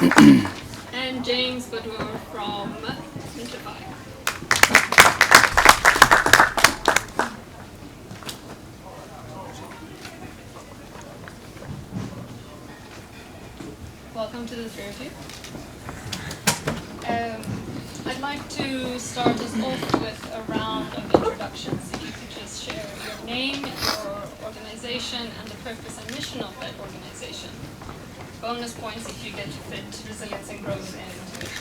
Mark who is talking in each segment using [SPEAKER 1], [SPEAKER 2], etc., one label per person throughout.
[SPEAKER 1] And James Butler from Mintify. Welcome to the three of you. I'd like to start us off with a round of introductions. If you could just share your name, your organization, and the purpose and mission of that organization. Bonus points if you get to fit resilience and growth into it.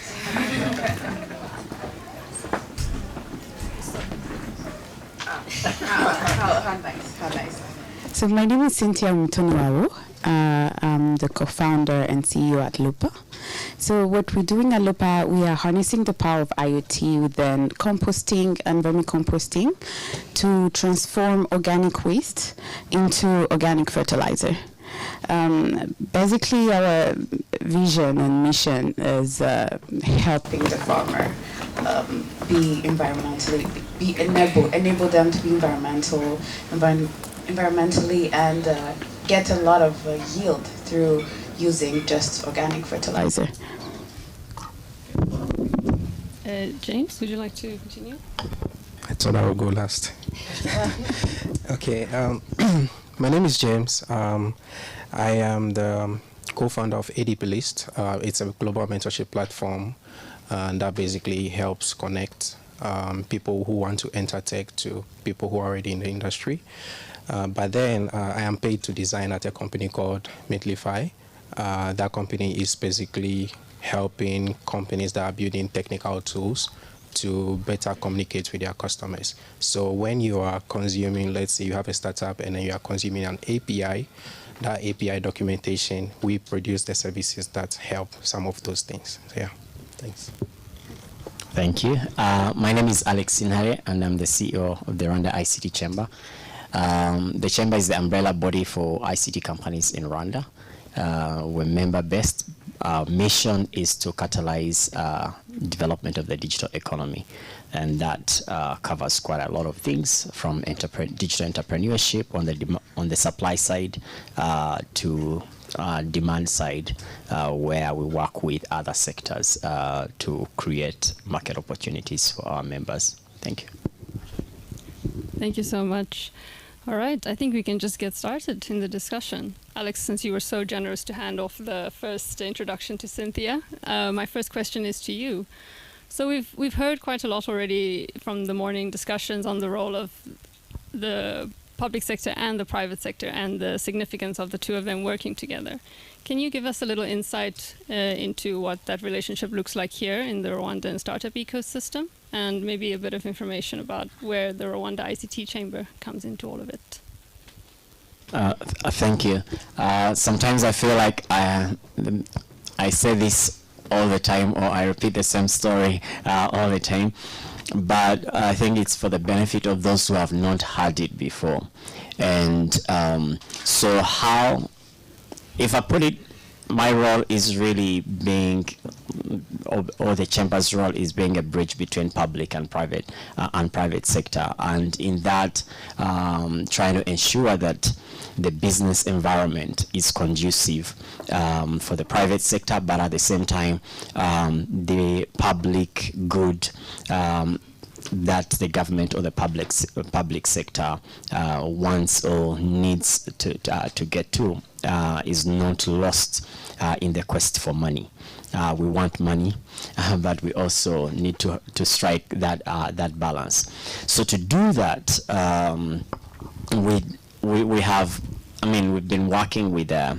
[SPEAKER 2] How nice. So my name is Cynthia Mutonuwaro. I'm the co-founder and CEO at Lupa. So what we're doing at Lupa, we are harnessing the power of IoT within composting and vermicomposting to transform organic waste into organic fertilizer. Basically, our vision and mission is helping the farmer enable them to be environmentally and get a lot of yield through using just organic fertilizer.
[SPEAKER 1] James, would you like to continue?
[SPEAKER 3] I thought I would go last. Okay, my name is James. I am the co-founder of ADP List. It's a global mentorship platform that basically helps connect people who want to enter tech to people who are already in the industry. But then I am paid to design at a company called Midlify. That company is basically helping companies that are building technical tools to better communicate with their customers. So when you are consuming, let's say you have a startup and then you are consuming an API, that API documentation, we produce the services that help some of those things. So yeah, thanks.
[SPEAKER 4] Thank you. My name is Alex Sinhare, and I'm the CEO of the Rwanda ICT Chamber. The Chamber is the umbrella body for ICT companies in Rwanda. We're member-based. Our mission is to catalyze development of the digital economy, and that covers quite a lot of things, from digital entrepreneurship on the supply side to demand side, where we work with other sectors to create market opportunities for our members. Thank you.
[SPEAKER 1] Thank you so much. All right, I think we can just get started in the discussion. Alex, since you were so generous to hand off the first introduction to Cynthia, my first question is to you. So we've heard quite a lot already from the morning discussions on the role of the public sector and the private sector and the significance of the two of them working together. Can you give us a little insight into what that relationship looks like here in the Rwandan startup ecosystem, and maybe a bit of information about where the Rwanda ICT Chamber comes into all of it?
[SPEAKER 4] Thank you. Sometimes I feel like I say this all the time, or I repeat the same story all the time, but I think it's for the benefit of those who have not heard it before. And so how, if I put it, my role is really being, or the Chamber's role is being a bridge between public and private sector, and in that trying to ensure that the business environment is conducive for the private sector, but at the same time the public good that the government or the public sector wants or needs to get to is not lost in the quest for money. We want money, but we also need to strike that balance. So to do that, we have, I mean, we've been working with the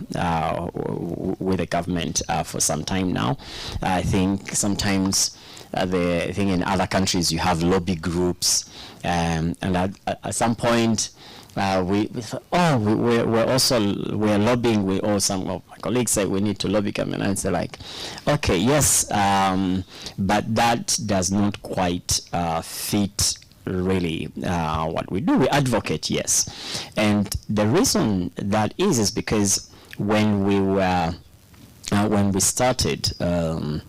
[SPEAKER 4] government for some time now. I think sometimes the thing in other countries, you have lobby groups, and at some point we thought, we're lobbying. Some of my colleagues say we need to lobby government, and say like, okay, yes, but that does not quite fit really what we do. We advocate, yes, and the reason that is because when we started, I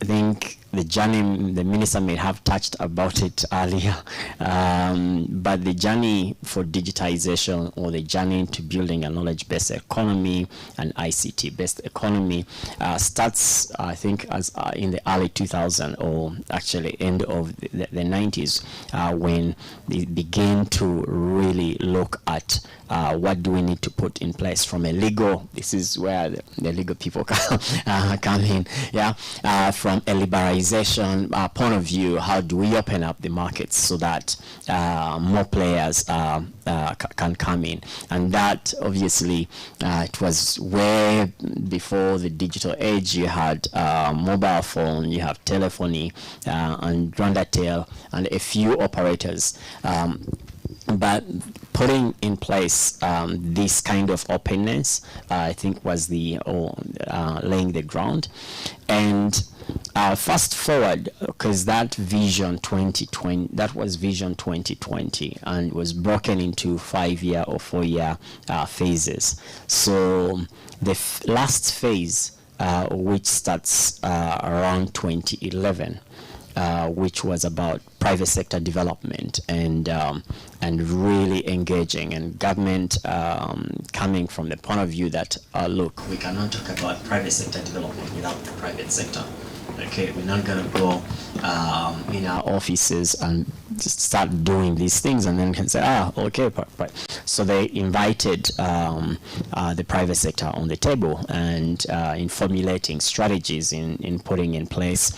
[SPEAKER 4] think the journey, the minister may have touched about it earlier, but the journey for digitization, or the journey to building a knowledge-based economy, an ICT-based economy, starts, I think, as in the early 2000s, or actually end of the 90s, when they began to really look at what do we need to put in place from a legal, this is where the legal people come in, yeah, from a liberalization point of view. How do we open up the markets so that more players can come in? And that obviously it was way before the digital age. You had mobile phone, you have telephony, and Rwandatel, and a few operators. But putting in place this kind of openness, I think, was the laying the ground. And fast forward, because that vision 2020, that was vision 2020, and was broken into 5-year or 4-year phases. So the last phase, which starts around 2011, which was about private sector development and really engaging, and government coming from the point of view that look, we cannot talk about private sector development without the private sector. Okay, we're not going to go in our offices and just start doing these things and then can say, okay, so they invited the private sector on the table, and in formulating strategies, in putting in place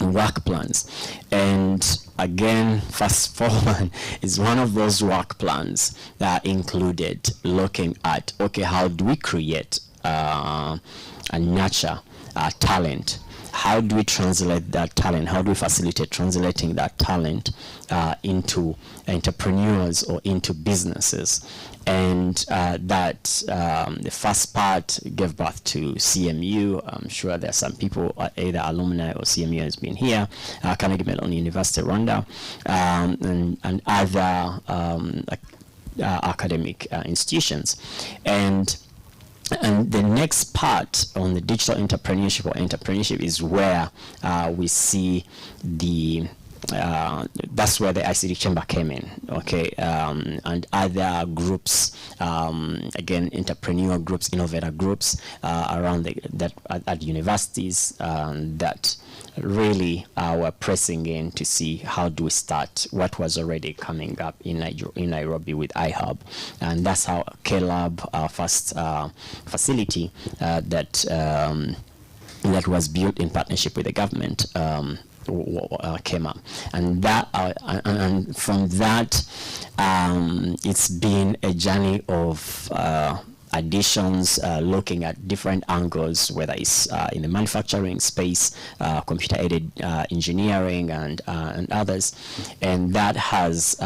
[SPEAKER 4] work plans. And again, fast forward is one of those work plans that included looking at, okay, how do we create and nurture talent? How do we translate that talent? How do we facilitate translating that talent into entrepreneurs or into businesses? And that the first part gave birth to CMU. I'm sure there are some people, either alumni or CMU has been here, Carnegie Mellon University, Rwanda, and other academic institutions. And the next part on the digital entrepreneurship is where we see the that's where the ICT Chamber came in, okay, and other groups, again, entrepreneur groups, innovator groups around at universities that really were pressing in to see how do we start what was already coming up in Nairobi with iHub. And that's how K-Lab, our first facility that was built in partnership with the government, came up. And that and from that it's been a journey of additions, looking at different angles, whether it's in the manufacturing space, computer-aided engineering, and others. And that has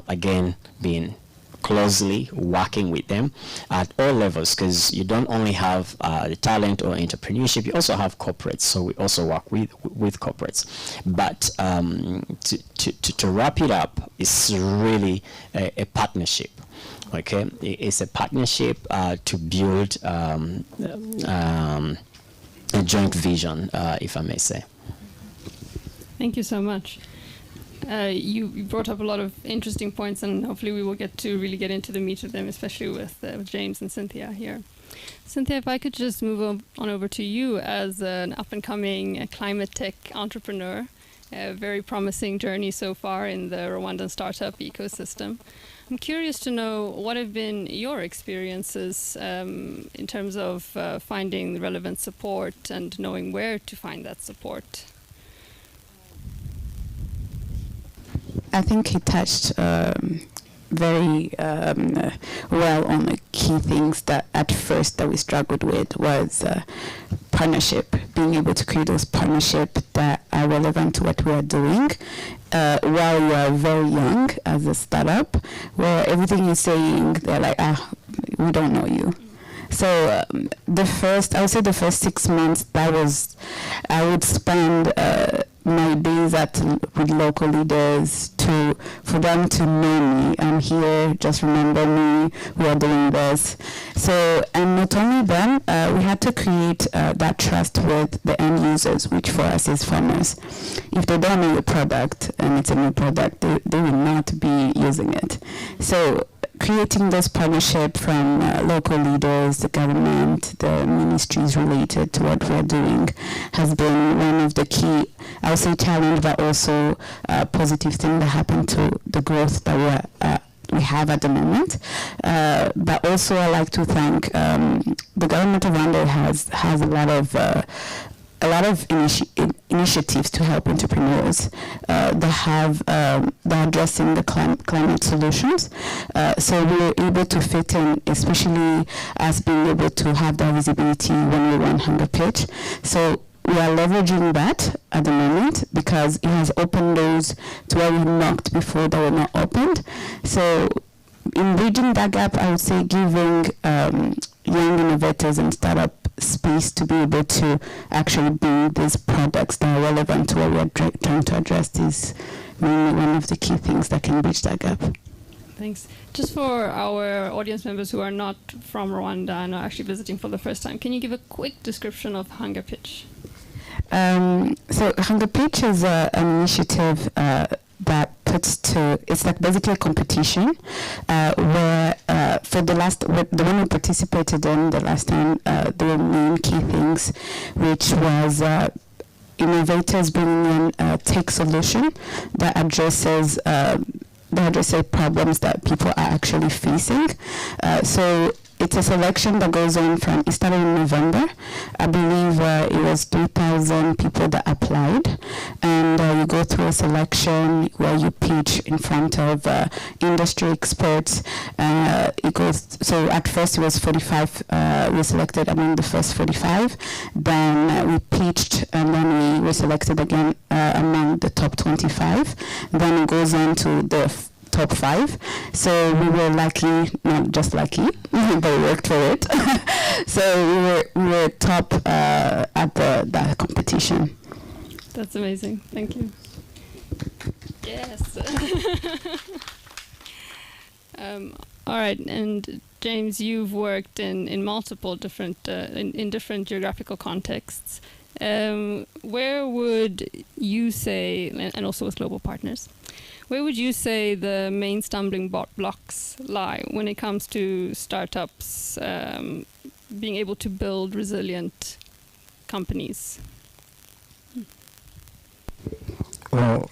[SPEAKER 4] again been closely working with them at all levels, because you don't only have the talent or entrepreneurship, you also have corporates. So we also work with corporates. But to wrap it up, it's really a partnership. Okay, it's a partnership to build a joint vision, if I may say.
[SPEAKER 1] Thank you so much. You brought up a lot of interesting points, and hopefully we will get into the meat of them, especially with James and Cynthia here. Cynthia, if I could just move on over to you as an up-and-coming climate tech entrepreneur. A very promising journey so far in the Rwandan startup ecosystem. I'm curious to know what have been your experiences in terms of finding the relevant support and knowing where to find that support.
[SPEAKER 2] I think he touched very well on the key things that at first that we struggled with was partnership, being able to create those partnerships that are relevant to what we are doing while you are very young as a startup, where everything you're saying, they're like, we don't know you. So I would say the first 6 months, I would spend my days with local leaders for them to know me. I'm here, just remember me, we are doing this. So, and not only then, we had to create that trust with the end users, which for us is farmers. If they don't know your product and it's a new product, they will not be using it. So creating this partnership from local leaders, the government, the ministries related to what we're doing has been one of the key, I would say, challenge, but also positive thing that happened to the growth that we have at the moment. But also I like to thank the government of Rwanda has a lot of initiatives to help entrepreneurs that are addressing the climate solutions. So we were able to fit in, especially as being able to have that visibility when we run Hunger Pitch. So we are leveraging that at the moment because it has opened doors to where we knocked before that were not opened. So in bridging that gap, I would say giving young innovators and startup space to be able to actually build these products that are relevant to what we are trying to address is mainly one of the key things that can bridge that gap.
[SPEAKER 1] Thanks. Just for our audience members who are not from Rwanda and are actually visiting for the first time, can you give a quick description of Hunger Pitch?
[SPEAKER 2] So Hunger Pitch is an initiative that it's like basically a competition where for the one we participated in the last time, there were main key things, which was innovators bringing in a tech solution that addresses problems that people are actually facing. So it's a selection that goes on it started in November. I believe it was 3,000 people that applied. And you go through a selection where you pitch in front of industry experts. So at first it was 45, we selected among the first 45. Then we pitched and then we were selected again among the top 25. Then it goes on to the top 5. So we were lucky, not just lucky, but we worked for it. So we were top at that competition.
[SPEAKER 1] That's amazing. Thank you. Yes. All right, and James, you've worked in multiple different in different geographical contexts. Where would you say, and also with global partners, where would you say the main stumbling blocks lie when it comes to startups being able to build resilient companies?
[SPEAKER 3] Well,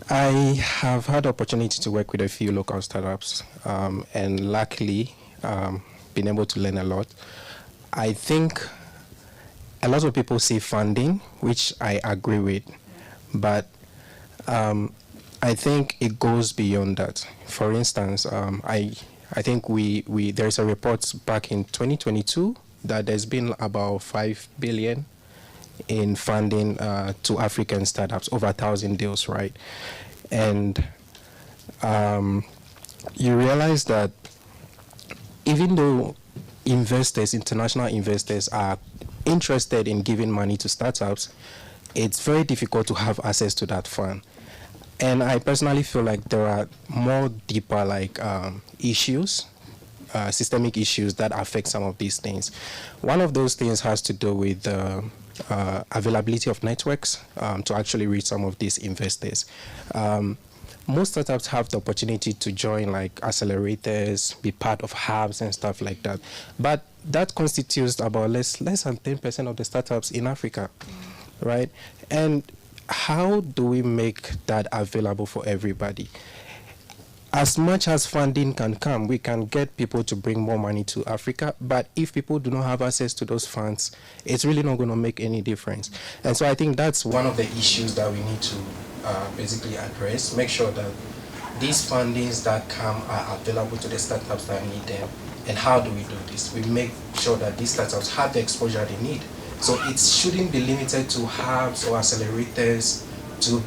[SPEAKER 3] I have had the opportunity to work with a few local startups and luckily been able to learn a lot. I think a lot of people say funding, which I agree with, but I think it goes beyond that. For instance, I think there's a report back in 2022 that there's been about 5 billion in funding to African startups, over 1,000 deals, right? And you realize that even though international investors are interested in giving money to startups, it's very difficult to have access to that fund. And I personally feel like there are more deeper issues, systemic issues that affect some of these things. One of those things has to do with the availability of networks to actually reach some of these investors. Most startups have the opportunity to join accelerators, be part of hubs and stuff like that. But that constitutes about less than 10% of the startups in Africa, right? And how do we make that available for everybody? As much as funding can come, we can get people to bring more money to Africa, but if people do not have access to those funds, it's really not going to make any difference. And so I think that's one of the issues that we need to basically address, make sure that these fundings that come are available to the startups that need them. And how do we do this? We make sure that these startups have the exposure they need. So it shouldn't be limited to hubs or accelerators to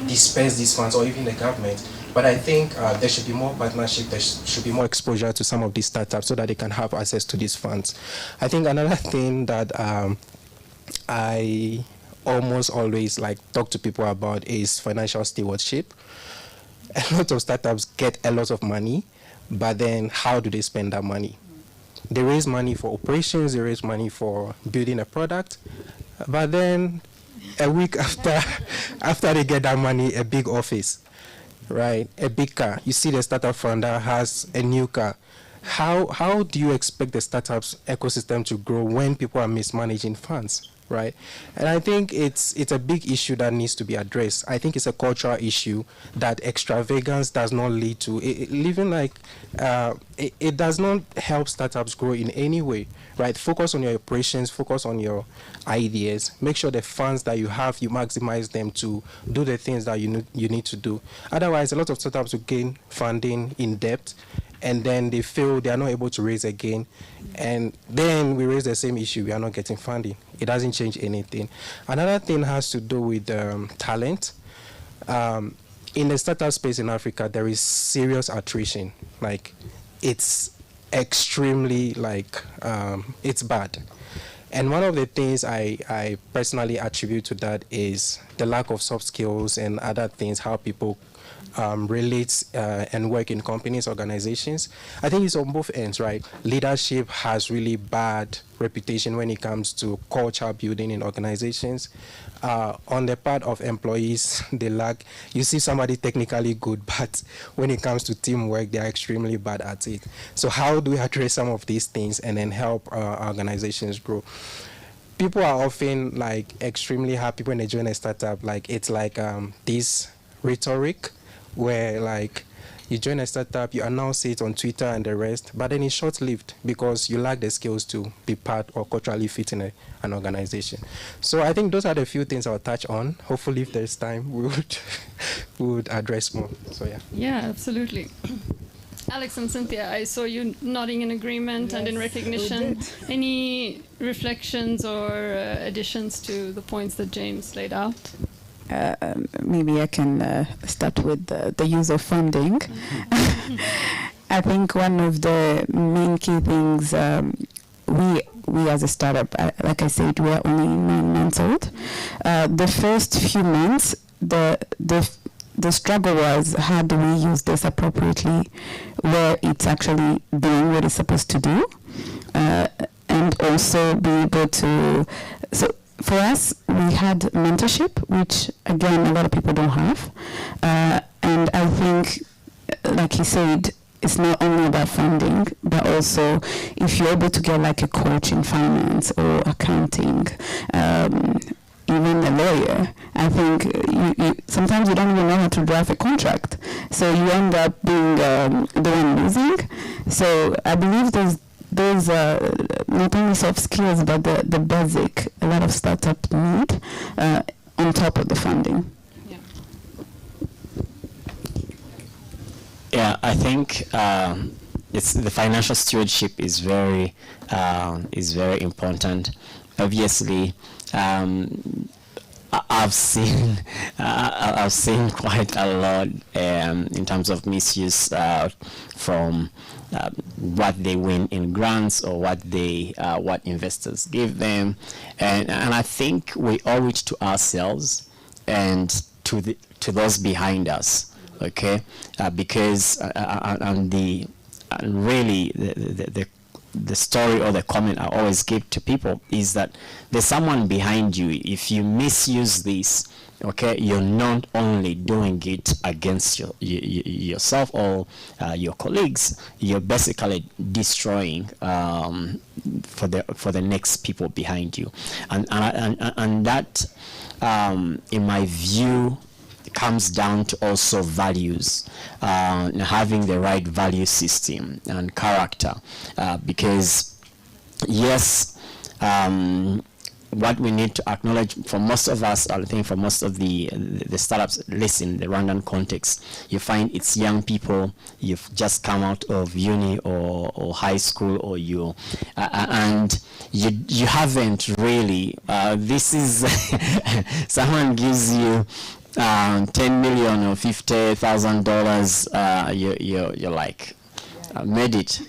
[SPEAKER 3] disperse these funds, or even the government. But I think there should be more partnership, there should be more exposure to some of these startups so that they can have access to these funds. I think another thing that I almost always like talk to people about is financial stewardship. A lot of startups get a lot of money, but then how do they spend that money? They raise money for operations, they raise money for building a product, but then a week after they get that money, a big office, right? A big car. You see the startup founder has a new car. How do you expect the startups ecosystem to grow when people are mismanaging funds, right? And I think it's a big issue that needs to be addressed. I think it's a cultural issue that extravagance does not lead to. Living like it does not help startups grow in any way, right? Focus on your operations, focus on your ideas. Make sure the funds that you have, you maximize them to do the things that you need to do. Otherwise, a lot of startups will gain funding in depth, and then they feel they are not able to raise again. And then we raise the same issue, we are not getting funding. It doesn't change anything. Another thing has to do with talent. In the startup space in Africa, there is serious attrition. Like, it's extremely, it's bad. And one of the things I personally attribute to that is the lack of soft skills and other things, how people relate and work in companies, organizations. I think it's on both ends, right? Leadership has really bad reputation when it comes to culture building in organizations. On the part of employees, they lack. You see somebody technically good, but when it comes to teamwork, they are extremely bad at it. So how do we address some of these things and then help organizations grow? People are often extremely happy when they join a startup. It's this rhetoric where you join a startup, you announce it on Twitter and the rest, but then it's short-lived because you lack the skills to be part or culturally fit in an organization. So I think those are the few things I'll touch on. Hopefully, if there's time, we would address more. So yeah.
[SPEAKER 1] Yeah, absolutely. Alex and Cynthia, I saw you nodding in agreement and in recognition. Any reflections or additions to the points that James laid out?
[SPEAKER 2] Maybe I can start with the use of funding. I think one of the main key things, we as a startup, like I said, we are only 9 months old. The first few months, the struggle was, how do we use this appropriately where it's actually doing what it's supposed to do, and also be able to. So for us, we had mentorship, which again a lot of people don't have, and I think, like he said, it's not only about funding, but also if you're able to get a coach in finance or accounting, even a lawyer, I think you sometimes you don't even know how to draft a contract, so you end up being the one losing. So I believe there's not only soft skills, but the basic a lot of startups need on top of the funding.
[SPEAKER 4] Yeah, I think it's the financial stewardship is very important. Obviously, I've seen quite a lot in terms of misuse from what they win in grants or what investors give them, and I think we owe it to ourselves and to those behind us. Okay, because really the story or the comment I always give to people is that there's someone behind you. If you misuse this, okay, you're not only doing it against yourself or your colleagues, you're basically destroying for the next people behind you, and that in my view comes down to also values, having the right value system and character, because yes, what we need to acknowledge for most of us, I think for most of the startups, at least in the Rwandan context, you find it's young people, you've just come out of uni or high school, or and you haven't really, this is, someone gives you $10 million or $50,000, you're like, I made it.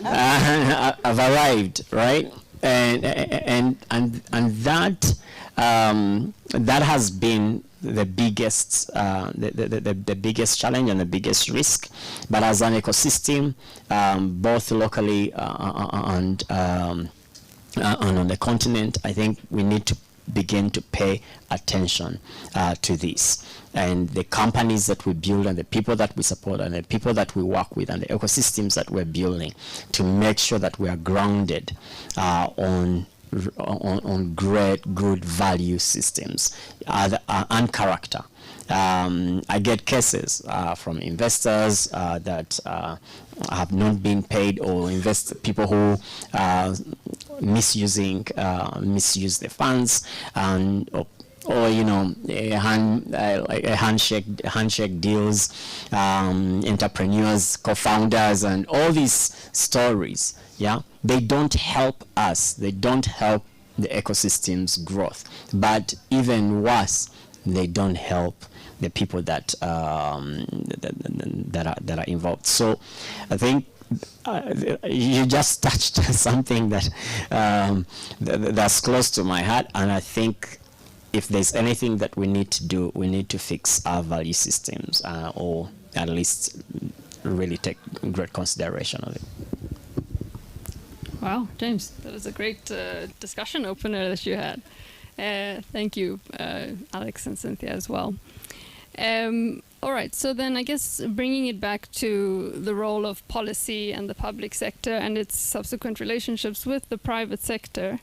[SPEAKER 4] I've arrived, right? And that that has been the biggest the biggest challenge and the biggest risk. But as an ecosystem, both locally and on the continent, I think we need to begin to pay attention to this. And the companies that we build and the people that we support and the people that we work with and the ecosystems that we're building, to make sure that we are grounded on great, good value systems and character. I get cases from investors that have not been paid, or people who misuse the funds, and or handshake deals, entrepreneurs, co-founders, and all these stories. Yeah, they don't help us. They don't help the ecosystem's growth. But even worse, they don't help the people that that are involved. So, I think you just touched something that that's close to my heart, and I think if there's anything that we need to do, we need to fix our value systems, or at least really take great consideration of it.
[SPEAKER 1] Wow, James, that was a great discussion opener that you had. Thank you, Alex and Cynthia as well. All right, so then I guess bringing it back to the role of policy and the public sector and its subsequent relationships with the private sector,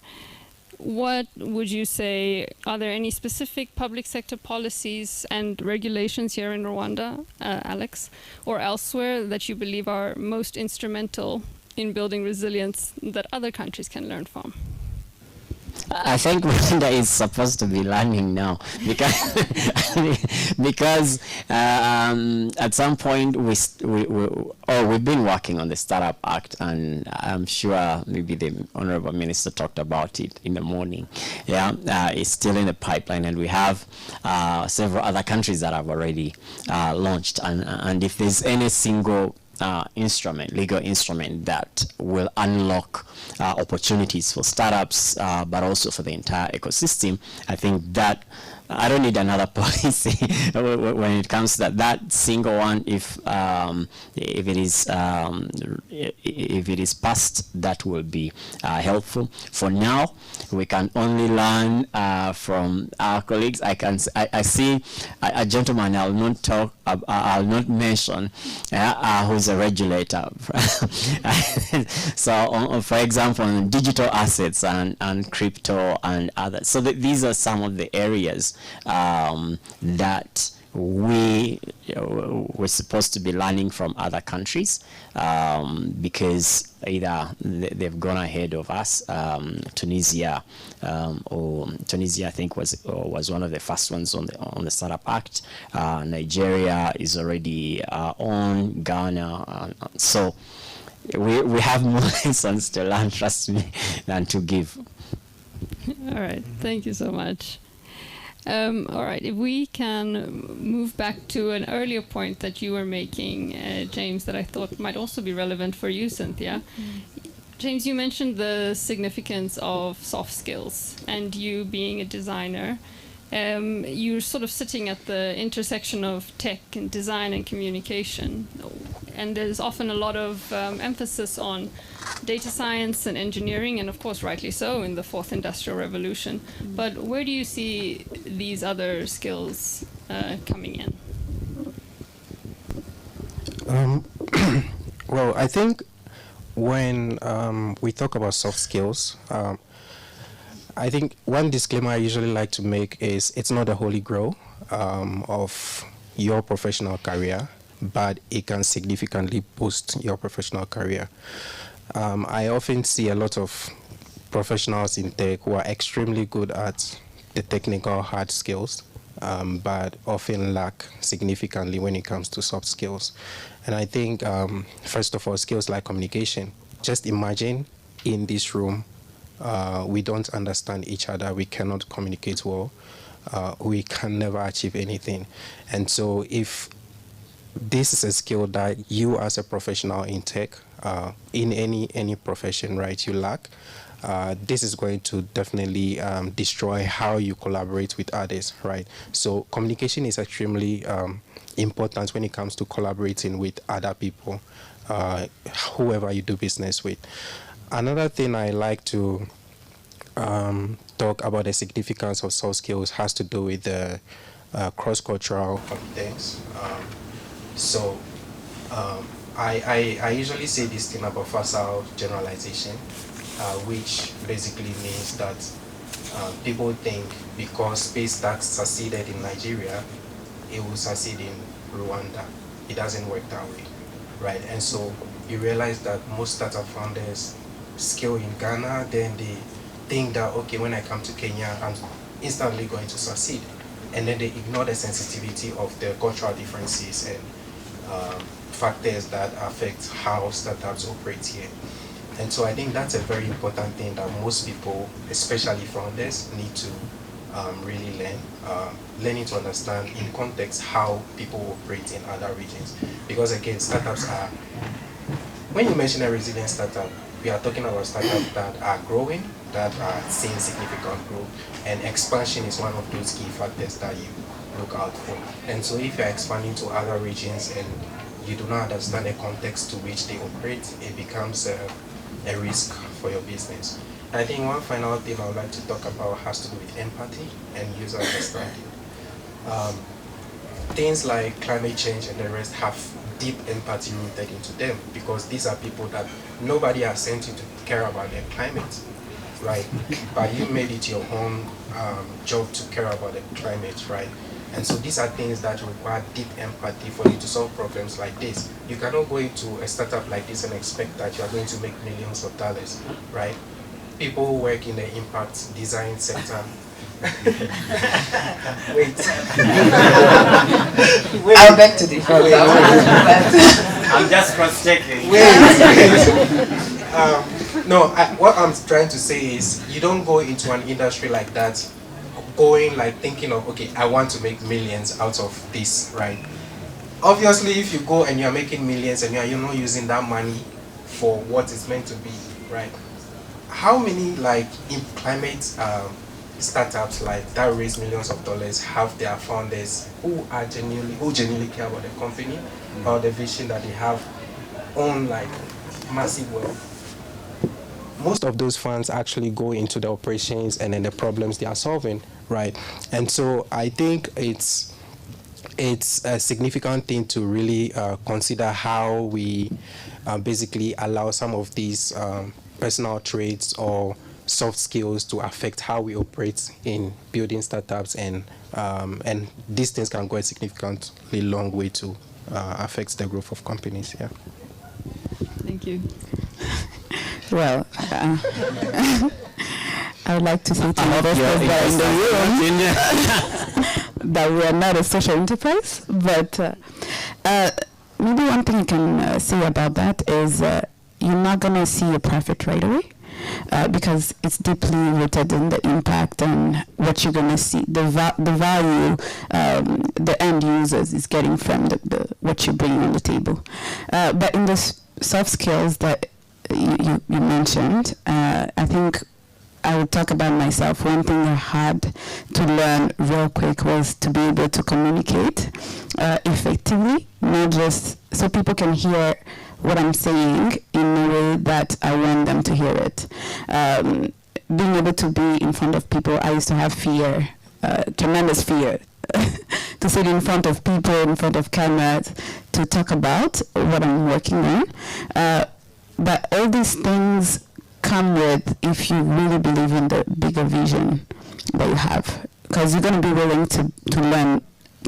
[SPEAKER 1] what would you say, are there any specific public sector policies and regulations here in Rwanda, Alex, or elsewhere that you believe are most instrumental in building resilience that other countries can learn from?
[SPEAKER 4] I think Rwanda is supposed to be learning now, because at some point we've been working on the Startup Act, and I'm sure maybe the Honorable Minister talked about it in the morning. Yeah, it's still in the pipeline, and we have several other countries that have already launched. And if there's any single legal instrument that will unlock opportunities for startups, but also for the entire ecosystem, I think that I don't need another policy when it comes to that single one. If it is passed, that will be helpful. For now, we can only learn from our colleagues. I see a gentleman. I'll not mention who's a regulator. So, for example, on digital assets and crypto and others. So these are some of the areas that we're supposed to be learning from other countries, because either they've gone ahead of us. Tunisia, I think was one of the first ones on the Startup Act. Nigeria is already on. Ghana, so we have more lessons to learn, trust me, than to give.
[SPEAKER 1] All right, thank you so much. All right, if we can move back to an earlier point that you were making, James, that I thought might also be relevant for you, Cynthia. James, you mentioned the significance of soft skills, and you being a designer, you're sort of sitting at the intersection of tech and design and communication. And there's often a lot of emphasis on data science and engineering, and of course rightly so in the fourth industrial revolution. But where do you see these other skills coming in?
[SPEAKER 3] Well, I think when we talk about soft skills, I think one disclaimer I usually like to make is it's not a holy grail of your professional career, but it can significantly boost your professional career. I often see a lot of professionals in tech who are extremely good at the technical hard skills, but often lack significantly when it comes to soft skills. And I think, first of all, skills like communication. Just imagine in this room, we don't understand each other, we cannot communicate well, we can never achieve anything. And so if this is a skill that you as a professional in tech in any profession, right, you lack, this is going to definitely destroy how you collaborate with others, right? So communication is extremely important when it comes to collaborating with other people, whoever you do business with. Another thing I like to talk about the significance of soft skills has to do with the cross-cultural competence. I usually say this thing about facile generalization, which basically means that people think because Space Tax succeeded in Nigeria, it will succeed in Rwanda. It doesn't work that way, right? And so you realize that most startup founders scale in Ghana, then they think that, okay, when I come to Kenya, I'm instantly going to succeed. And then they ignore the sensitivity of the cultural differences and factors that affect how startups operate here. And so I think that's a very important thing that most people, especially founders, need to really learn. Learning to understand in context how people operate in other regions. Because again, startups are, when you mention a resilient startup, we are talking about startups that are growing, that are seeing significant growth, and expansion is one of those key factors that you look out for. And so if you're expanding to other regions and you do not understand the context to which they operate, it becomes a risk for your business. I think one final thing I would like to talk about has to do with empathy and user understanding. Things like climate change and the rest have deep empathy rooted into them, because these are people that nobody has sent you to care about their climate, right? But you made it your own job to care about the climate, right? And so these are things that require deep empathy for you to solve problems like this. You cannot go into a startup like this and expect that you are going to make millions of dollars, right? People who work in the impact design sector. Wait.
[SPEAKER 5] I'll beg to differ.
[SPEAKER 4] I'm just cross-checking.
[SPEAKER 3] No, what I'm trying to say is you don't go into an industry like that going like thinking of, okay, I want to make millions out of this, right? Obviously, if you go and you're making millions and you're not using that money for what it's meant to be, right? How many like in climate startups like that raise millions of dollars have their founders who genuinely care about the company, about the vision that they have, own like massive wealth? Most of those funds actually go into the operations and then the problems they are solving, right? And so I think it's a significant thing to really consider how we basically allow some of these personal traits or soft skills to affect how we operate in building startups, and these things can go a significantly long way to affect the growth of companies. Yeah.
[SPEAKER 1] Thank you.
[SPEAKER 2] Well, I would like to say to investors that are in the room that we are not a social enterprise, but maybe one thing you can say about that is you're not going to see a profit right away. Because it's deeply rooted in the impact and what you're going to see, the value the end users is getting from what you bring on the table. But in the soft skills that you mentioned, I think I would talk about myself. One thing I had to learn real quick was to be able to communicate effectively, not just so people can hear what I'm saying in a way that I want them to hear it. Being able to be in front of people, I used to have fear, tremendous fear, to sit in front of people, in front of cameras, to talk about what I'm working on. But all these things come with if you really believe in the bigger vision that you have, because you're going to be willing to learn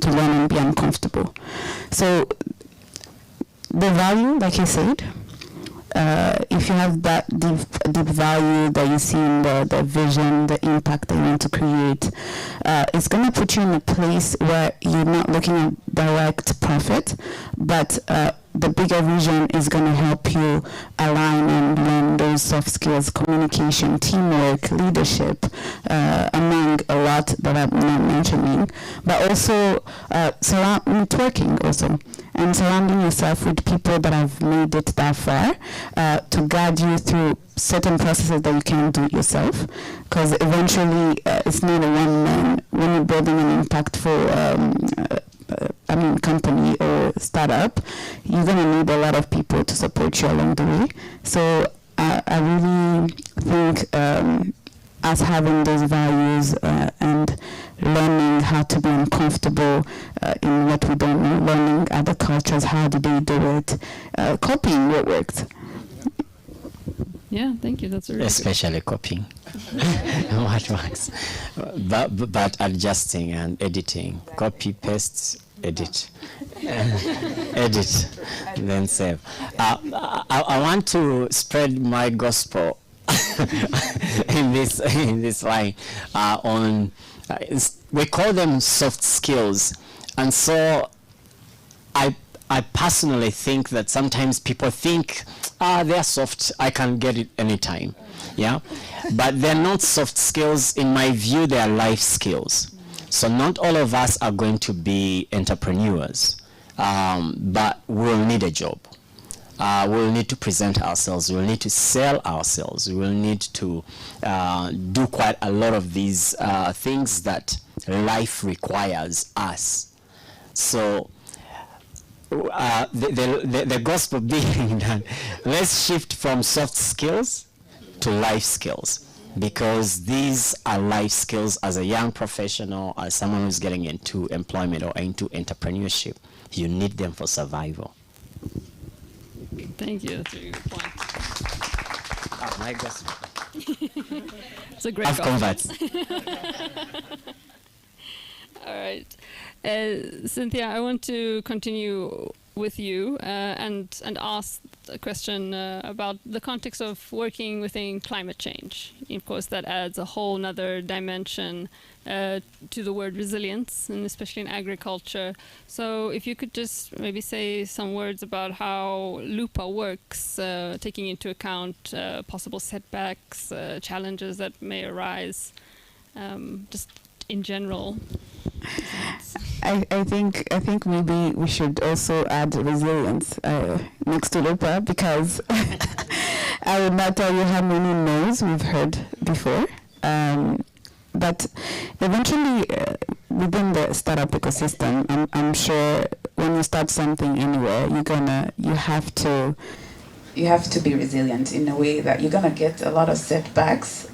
[SPEAKER 2] and be uncomfortable. So the value, like you said, if you have that deep value that you see in the vision, the impact that you want to create, it's going to put you in a place where you're not looking at direct profit, but the bigger vision is going to help you align and learn those soft skills, communication, teamwork, leadership, among a lot that I'm not mentioning, but also networking also, and surrounding yourself with people that have made it that far to guide you through certain processes that you can't do yourself, because eventually it's not a one-man. When you're building an impactful company or startup, you're going to need a lot of people to support you along the way. So I really think us having those values and learning how to be uncomfortable in what we don't know, learning other cultures, how do they do it, copying what works.
[SPEAKER 1] Yeah, thank you. That's a really
[SPEAKER 4] Especially copying what works, but adjusting and editing, copy, paste, edit, edit, then save. I want to spread my gospel in this line on. We call them soft skills, and so I personally think that sometimes people think, they're soft, I can get it anytime. Yeah, but they're not soft skills. In my view, they are life skills. So not all of us are going to be entrepreneurs, but we'll need a job. We'll need to present ourselves. We'll need to sell ourselves. We'll need to do quite a lot of these things that life requires us. So the gospel being that let's shift from soft skills to life skills, because these are life skills. As a young professional, as someone who's getting into employment or into entrepreneurship, you need them for survival.
[SPEAKER 1] Thank you. That's a really good point.
[SPEAKER 4] My gospel.
[SPEAKER 1] It's a great
[SPEAKER 4] I've
[SPEAKER 1] gospel.
[SPEAKER 4] converts.
[SPEAKER 1] All right. Cynthia, I want to continue with you and ask a question about the context of working within climate change. Of course, that adds a whole nother dimension to the word resilience, and especially in agriculture. So if you could just maybe say some words about how Lupa works, taking into account possible setbacks, challenges that may arise, just in general.
[SPEAKER 2] I think maybe we should also add resilience next to Lupa, because I would not tell you how many no's we've heard before. But eventually, within the startup ecosystem, I'm sure when you start something anywhere, you have to be resilient in a way that you're gonna get a lot of setbacks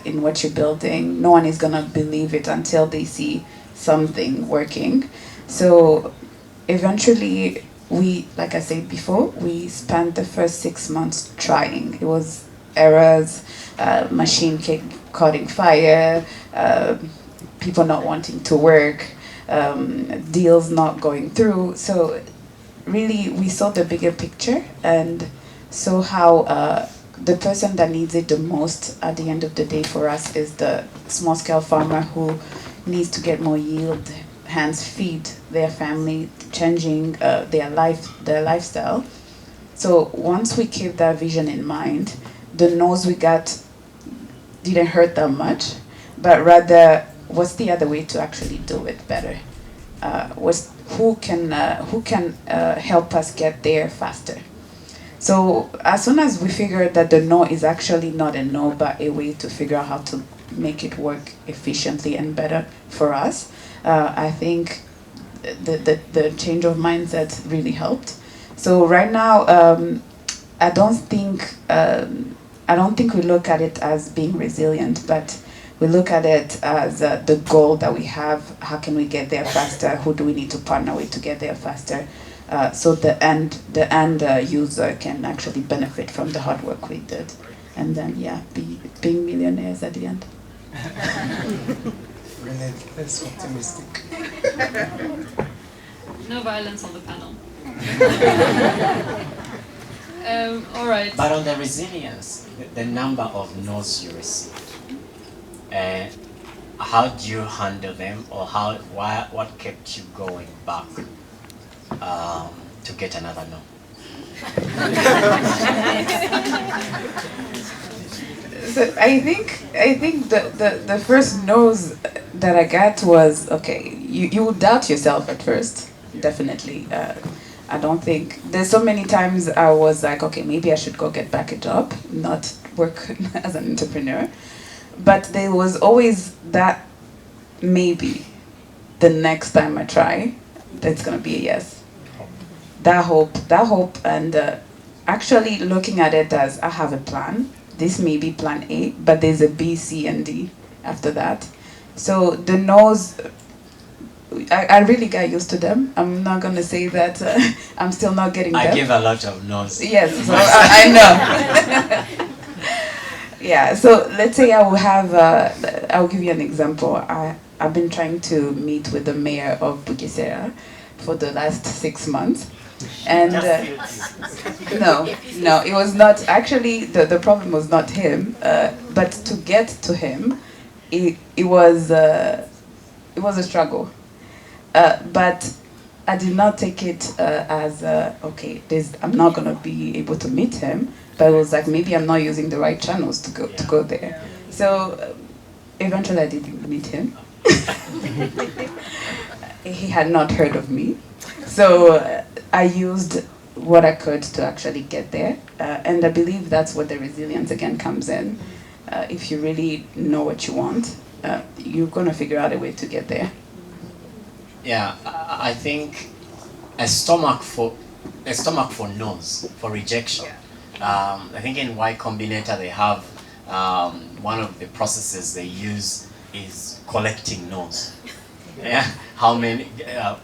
[SPEAKER 2] in what you're building. No one is gonna believe it until they see something working. So eventually, like I said before, we spent the first 6 months trying. It was errors, machine caught fire, people not wanting to work, deals not going through. So really, we saw the bigger picture and saw how the person that needs it the most at the end of the day for us is the small-scale farmer who needs to get more yield, hence feed their family, changing their lifestyle. So once we keep that vision in mind, the no's we got didn't hurt that much, but rather, what's the other way to actually do it better? Who can help us get there faster? So as soon as we figured that the no is actually not a no, but a way to figure out how to make it work efficiently and better for us, I think the change of mindset really helped. So right now, I don't think we look at it as being resilient, but we look at it as the goal that we have. How can we get there faster? Who do we need to partner with to get there faster? So the end user can actually benefit from the hard work we did, and then being millionaires at the end.
[SPEAKER 3] Relentless optimistic.
[SPEAKER 1] No violence on the panel. All right.
[SPEAKER 4] But on the resilience, the number of no's you received, how do you handle them, or what kept you going back to get another no?
[SPEAKER 2] So I think the first nose that I got was, okay, you will doubt yourself at first, definitely. I don't think there's so many times I was like, okay, maybe I should go get back a job, not work as an entrepreneur. But there was always that maybe the next time I try, that's gonna be a yes. That hope, and actually looking at it as I have a plan. This may be plan A, but there's a B, C, and D after that. So the no's, I really got used to them. I'm not gonna say that I'm still not getting them.
[SPEAKER 4] I give a lot of no's.
[SPEAKER 2] Yes, so I know. Yeah, so let's say I will have, I'll give you an example. I've been trying to meet with the mayor of Bugesera for the last 6 months. And no, it was not, actually the problem was not him, but to get to him, it was a struggle. But I did not take it as, okay, I'm not going to be able to meet him, but it was like, maybe I'm not using the right channels to go there. So eventually I did meet him. He had not heard of me. So I used what I could to actually get there. And I believe that's where the resilience again comes in. If you really know what you want, you're going to figure out a way to get there.
[SPEAKER 4] Yeah, I think a stomach for no's, for rejection. I think in Y Combinator they have one of the processes they use is collecting no's. Yeah, how many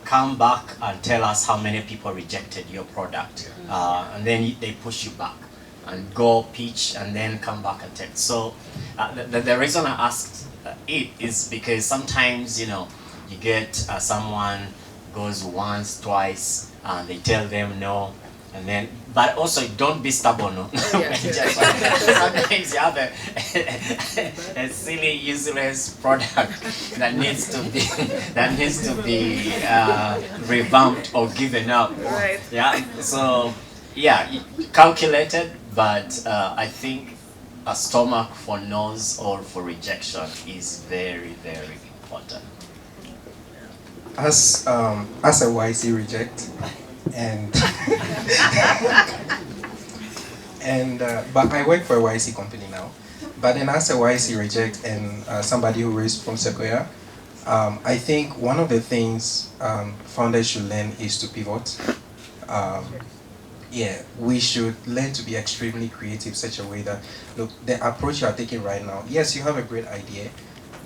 [SPEAKER 4] come back and tell us how many people rejected your product, and then they push you back and go pitch and then come back and tell. So the reason I asked it is because sometimes, you know, you get someone goes once, twice, and they tell them no, and then, but also don't be stubborn. No? Sometimes you have a silly, useless product that needs to be revamped or given up.
[SPEAKER 5] Right.
[SPEAKER 4] Yeah. So yeah, calculated, but I think a stomach for no's or for rejection is very, very important.
[SPEAKER 3] As a YC reject, and but I work for a YC company now. But then as a YC reject and somebody who is from Sequoia, I think one of the things founders should learn is to pivot. Yeah, we should learn to be extremely creative, such a way that, look, the approach you are taking right now, yes, you have a great idea,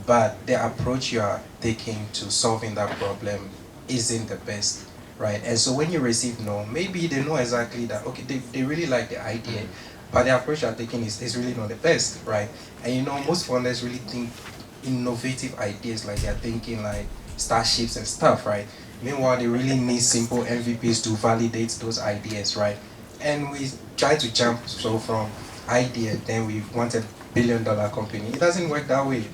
[SPEAKER 3] but the approach you are taking to solving that problem isn't the best, right? And so when you receive no, maybe they know exactly that, okay, they really like the idea, but the approach you are taking is really not the best, right? And you know, most founders really think innovative ideas, like they're thinking like starships and stuff, right? Meanwhile, they really need simple MVPs to validate those ideas, right? And we try to jump so from idea, then we want $1 billion company. It doesn't work that way.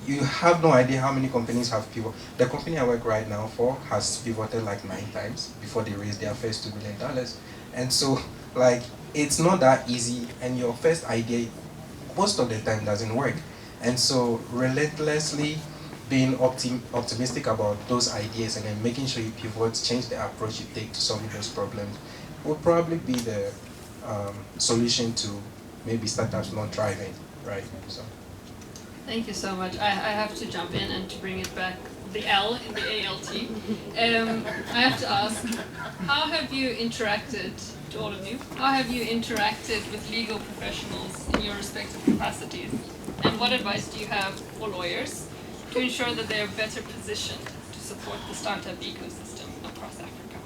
[SPEAKER 3] You have no idea how many companies have pivoted. The company I work right now for has pivoted like 9 times before they raised their first $2 billion. And so, like, it's not that easy, and your first idea most of the time doesn't work. And so relentlessly being optimistic about those ideas and then making sure you pivot, change the approach you take to solving those problems would probably be the solution to maybe startups not thriving, right? So.
[SPEAKER 1] Thank you so much. I have to jump in and to bring it back, the L in the ALT. I have to ask, how have you interacted, to all of you, how have you interacted with legal professionals in your respective capacities? And what advice do you have for lawyers to ensure that they are better positioned to support the startup ecosystem across Africa?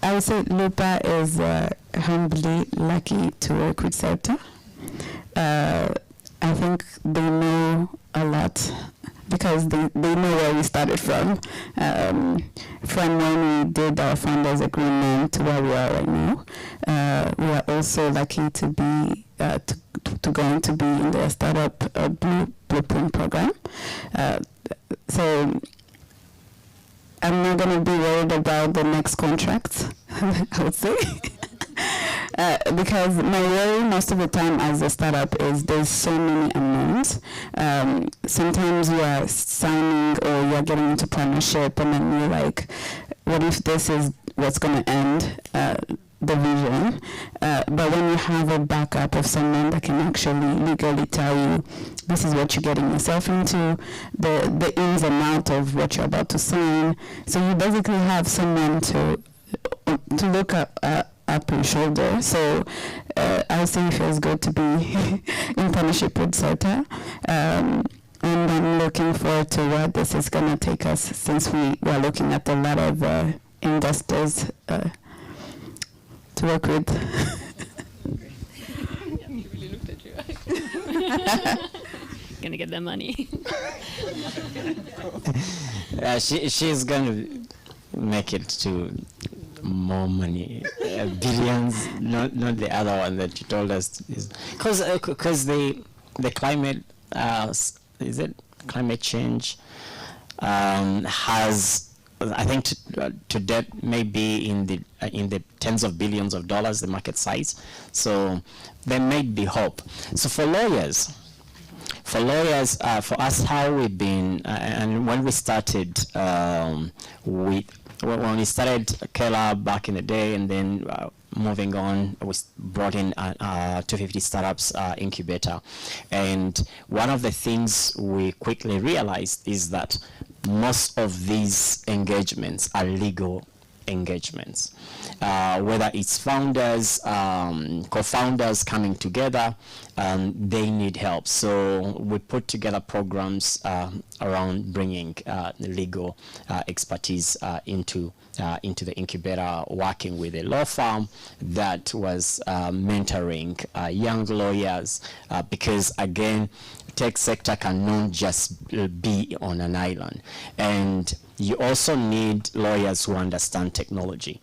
[SPEAKER 2] I would say Lupa is humbly lucky to work with SEPTA. I think they know a lot because they know where we started from when we did our founders agreement to where we are right now. We are also lucky to be going to be in the startup blueprint program. So I'm not going to be worried about the next contract, I would say. Because my worry most of the time as a startup is there's so many unknowns. Sometimes you are signing or you're getting into partnership and then you're like, what if this is what's going to end the vision? But when you have a backup of someone that can actually legally tell you this is what you're getting yourself into, the ins and outs of what you're about to sign. So you basically have someone to look up your shoulder. So I would say it feels good to be in partnership with CERTA. And I'm looking forward to where this is going to take us, since we are looking at a lot of investors to work with.
[SPEAKER 1] He really looked at you. Gonna get their money.
[SPEAKER 4] She's going to make it to more money, billions, not the other one that you told us, because the climate is it climate change has, I think to date maybe in the tens of billions of dollars, the market size. So there may be hope. So for lawyers, for us, how we've been, and when we started when we started Kela back in the day, and then moving on, we brought in 250 Startups incubator. And one of the things we quickly realized is that most of these engagements are legal engagements, whether it's founders, co-founders coming together, they need help. So we put together programs around bringing legal expertise into the incubator, working with a law firm that was mentoring young lawyers, because again, tech sector cannot just be on an island, and you also need lawyers who understand technology.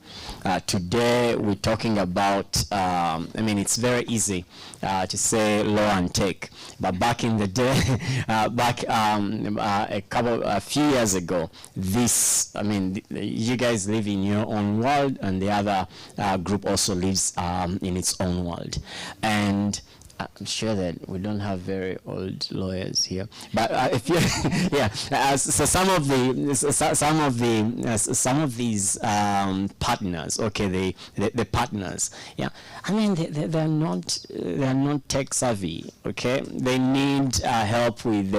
[SPEAKER 4] Today we're talking about, I mean, it's very easy to say law and tech, but back in the day, a few years ago, this, I mean, you guys live in your own world, and the other group also lives in its own world. And I'm sure that we don't have very old lawyers here, but if you, yeah. So some of these partners, okay, the partners, yeah. I mean, they're not tech savvy, okay. They need help with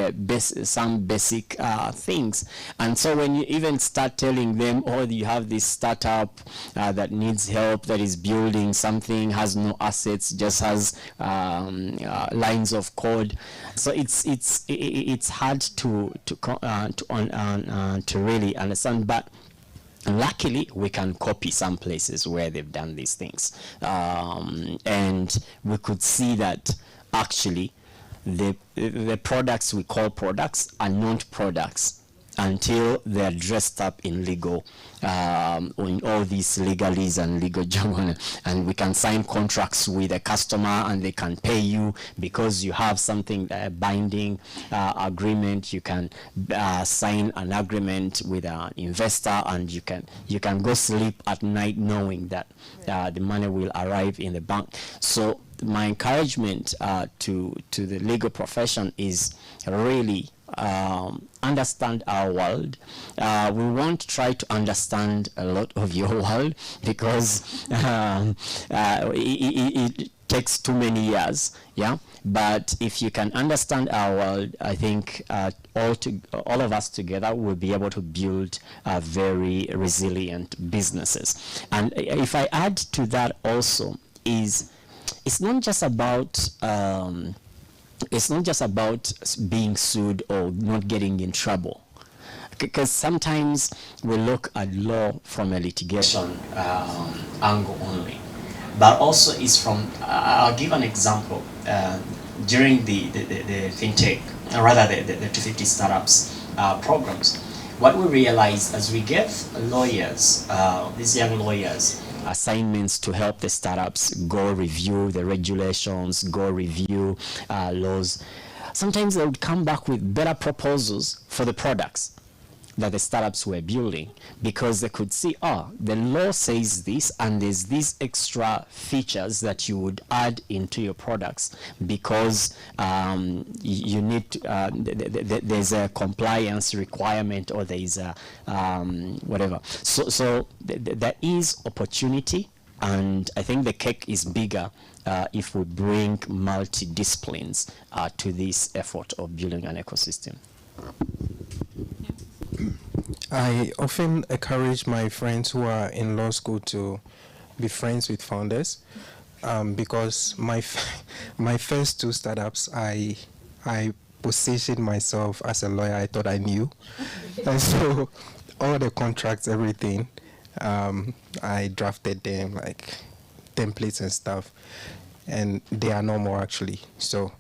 [SPEAKER 4] some basic things, and so when you even start telling them, oh, you have this startup that needs help, that is building something, has no assets, just has lines of code, so it's hard to really understand. But luckily, we can copy some places where they've done these things, and we could see that actually the products we call products are not products until they're dressed up in legal, in all these legalese and legal jargon, and we can sign contracts with a customer and they can pay you because you have something, binding agreement. You can sign an agreement with an investor, and you can go sleep at night knowing that the money will arrive in the bank. So my encouragement to the legal profession is really understand our world. We won't try to understand a lot of your world, because it takes too many years, yeah. But if you can understand our world, I think all of us together will be able to build very resilient businesses. And if I add to that also, is it's not just about being sued or not getting in trouble, because sometimes we look at law from a litigation angle only, but also is from, I'll give an example. During the FinTech, or rather the 250 Startups programs, what we realized as we give lawyers, these young lawyers, assignments to help the startups go review the regulations, go review laws, sometimes they would come back with better proposals for the products. that the startups were building, because they could see, the law says this, and there's these extra features that you would add into your products because you need there's a compliance requirement, or there is a whatever. So there is opportunity, and I think the cake is bigger if we bring multidisciplines to this effort of building an ecosystem.
[SPEAKER 3] I often encourage my friends who are in law school to be friends with founders, because my first two startups, I positioned myself as a lawyer. I thought I knew, and so all the contracts, everything, I drafted them like templates and stuff, and they are no more actually. So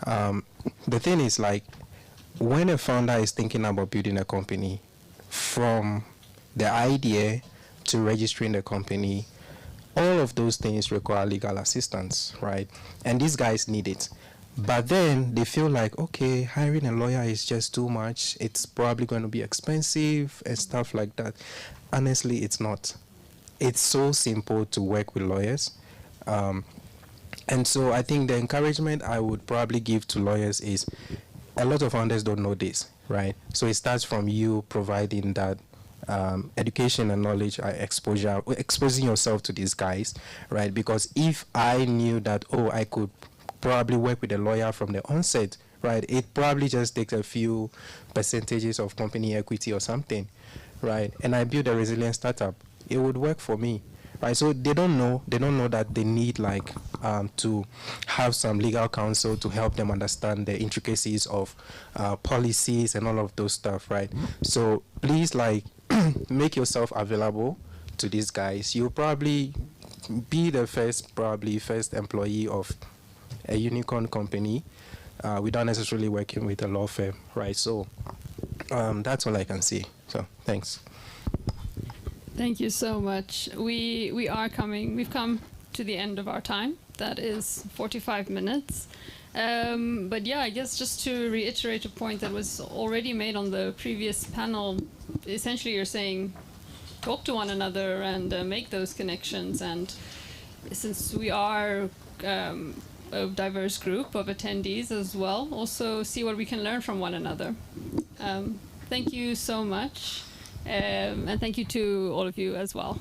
[SPEAKER 3] the thing is, like, when a founder is thinking about building a company, from the idea to registering the company, all of those things require legal assistance, right? And these guys need it. But then they feel like, okay, hiring a lawyer is just too much. It's probably going to be expensive and stuff like that. Honestly, it's not. It's so simple to work with lawyers. And so I think the encouragement I would probably give to lawyers is, a lot of founders don't know this, right? So it starts from you providing that education and knowledge, exposure, exposing yourself to these guys, right? Because if I knew that, I could probably work with a lawyer from the onset, right? It probably just takes a few percentages of company equity or something, right? And I build a resilient startup. It would work for me, right? So they don't know that they need to have some legal counsel to help them understand the intricacies of policies and all of those stuff, right? So please, make yourself available to these guys. You'll probably be the first employee of a unicorn company without necessarily working with a law firm, right? So that's all I can say. So thanks.
[SPEAKER 1] Thank you so much. We've come to the end of our time. That is 45 minutes. But yeah, I guess just to reiterate a point that was already made on the previous panel, essentially you're saying talk to one another and make those connections. And since we are a diverse group of attendees as well, also see what we can learn from one another. Thank you so much. And thank you to all of you as well.